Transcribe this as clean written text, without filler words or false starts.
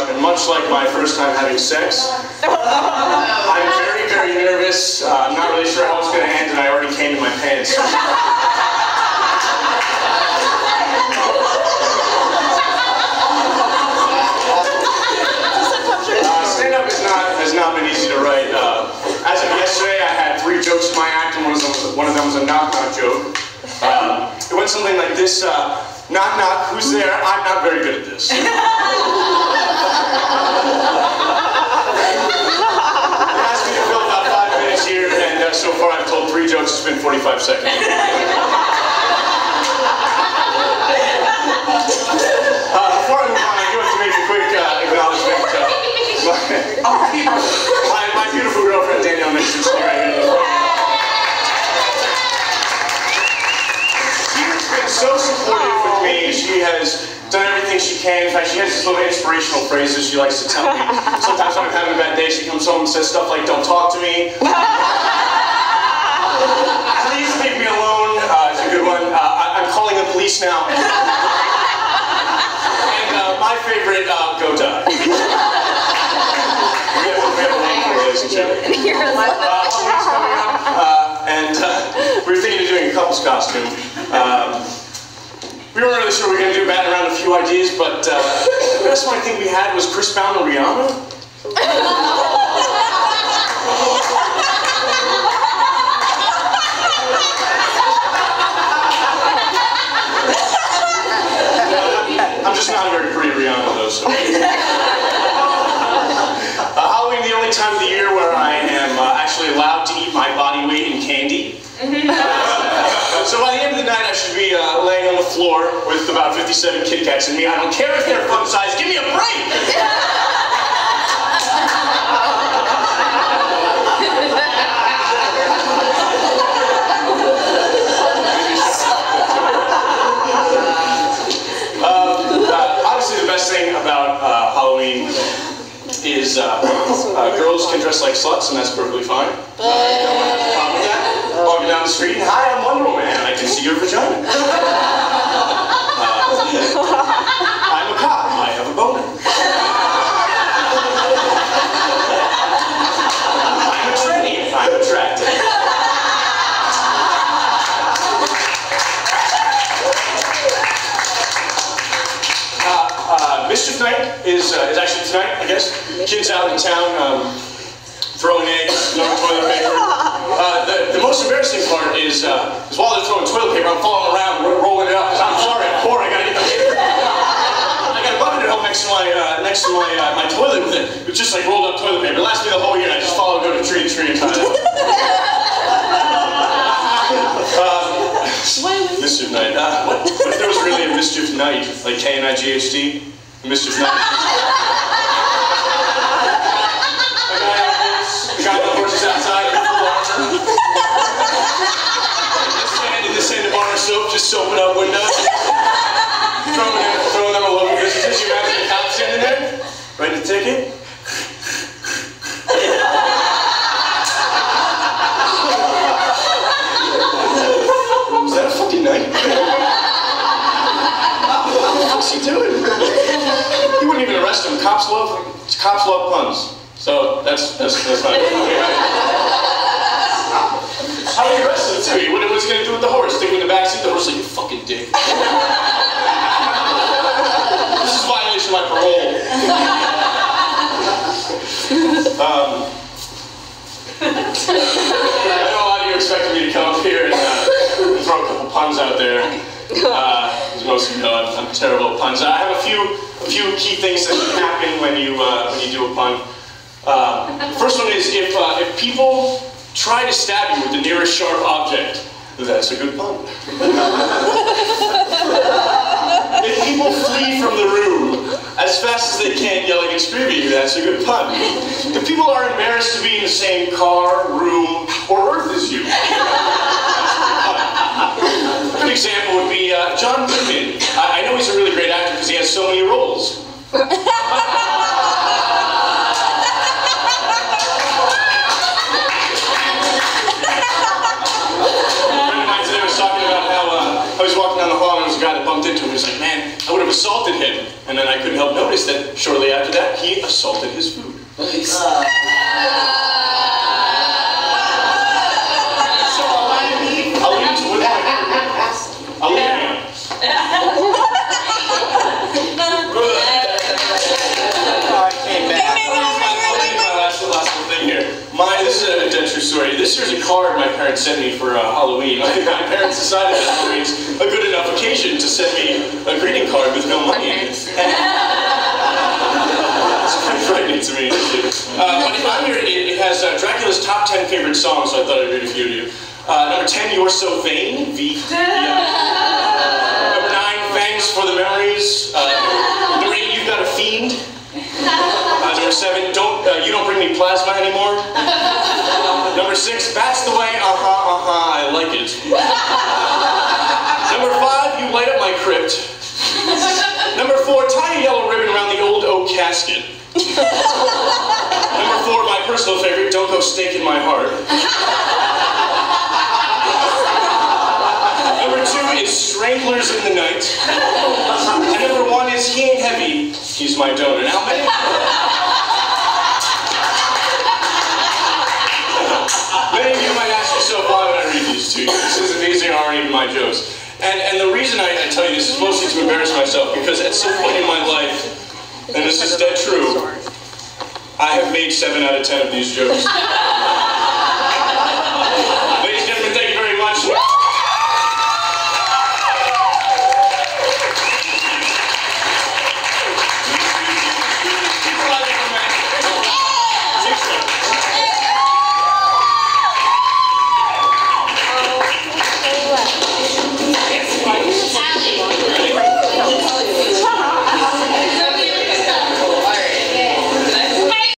and much like my first time having sex, I'm very, very nervous. I'm not really sure how it's going to end, and I already came in my pants. Stand-up has not been easy to write. As of yesterday, I had 3 jokes in my act, and one of them was a knock-knock joke. It went something like this: knock knock, who's there? I'm not very good at this. It asked me to fill about 5 minutes here, and so far I've told 3 jokes. It's been 45 seconds. Before I move on, I do have to make a quick acknowledgement. My beautiful girlfriend Danielle mentions me right here. So supportive with me. She has done everything she can. In fact, she has these little inspirational phrases she likes to tell me. Sometimes when I'm having a bad day, she comes home and says stuff like, "Don't talk to me." "Please leave me alone." It's a good one. "I'm calling the police now." And my favorite, "Go die." We have a wonderful relationship. Halloween's coming up, and we were thinking of doing a couple's costume. We weren't really sure we were going to do batting around a few ideas, but the best one I think we had was Chris Brown and Rihanna. I'm just not a very pretty Rihanna, though, so. Halloween, the only time of the year where I am actually allowed to eat my body weight in candy. So by the end of the night, I should be laying on the floor with about 57 Kit Kats in me. I don't care if they're fun size. Give me a break! Obviously, the best thing about Halloween is girls can dress like sluts, and that's perfectly fine. No problem with that. Walking down the street, "Hi, I'm Wonder Woman, and I can see your vagina." "I'm a cop, I have a boner." "I'm a tranny, I'm attracted." Mischief Night is actually tonight, I guess. Kids out in town throwing eggs, throwing toilet paper. The most embarrassing part is while they're throwing toilet paper, I'm falling around, rolling it up, because I'm sorry, I'm poor, I gotta get the paper. I got a bucket at home next to my toilet with it. It's just like rolled up toilet paper. It lasts me the whole year. I just follow, go to tree to tree and tie it up. Mischief Night. What if there was really a Mischief Night? Like K-N-I-G-H-T? Mischief Night. The guy on the horse is outside in full armor. This end of bar of soap, just soaping up windows. Throwing them all over businesses. You imagine the cop sitting there? Write the ticket. Is that a fucking night? What the fuck's he doing? You wouldn't even arrest him. Cops love puns. So that's not How do you arrest him too? What's he gonna do with the horse? Stick him in the backseat? The horse like, "You fucking dick." This is violation of my parole. I know a lot of you expected me to come up here and throw a couple puns out there. As most of you know, I'm terrible at puns. I have a few key things that can happen when you do a pun. First one is if people try to stab you with the nearest sharp object, that's a good pun. If people flee from the room as fast as they can, yelling and screaming, that's a good pun. If people are embarrassed to be in the same car, room, or earth as you, a good example would be John Goodman. I know he's a really great actor because he has so many roles. I was walking down the hall and there was a guy that bumped into him. He was like, man, I would have assaulted him. And then I couldn't help notice that shortly after that, he assaulted his food. Nice. I'll leave it to with I'll leave it here. This is a dead true story. This here's a card my parents sent me for Halloween. My parents decided that Halloween's a good enough occasion to send me a greeting card with no money in it. It's kind of frightening to me. But on here, it has Dracula's top 10 favorite songs, so I thought I'd read a few to you. Number 10, You're So Vain, V. Number 9, Thanks for the Memories. Number 8, You've Got a Fiend. Number 7, You Don't Bring Me Plasma Anymore. Number 6, That's the Way, I like it. Number 5, You Light Up My Crypt. Number 4, Tie a yellow ribbon around the old oak casket. Number 4, my personal favorite, Don't Go Staking My Heart. Number 2 is Stranglers in the Night. And number 1 is He Ain't Heavy, He's My Donor. Now, many of you might ask yourself, why would I read these to you? These aren't even my jokes. And the reason I tell you this is mostly to embarrass myself, because at some point in my life, and this is dead true, I have made 7 out of 10 of these jokes.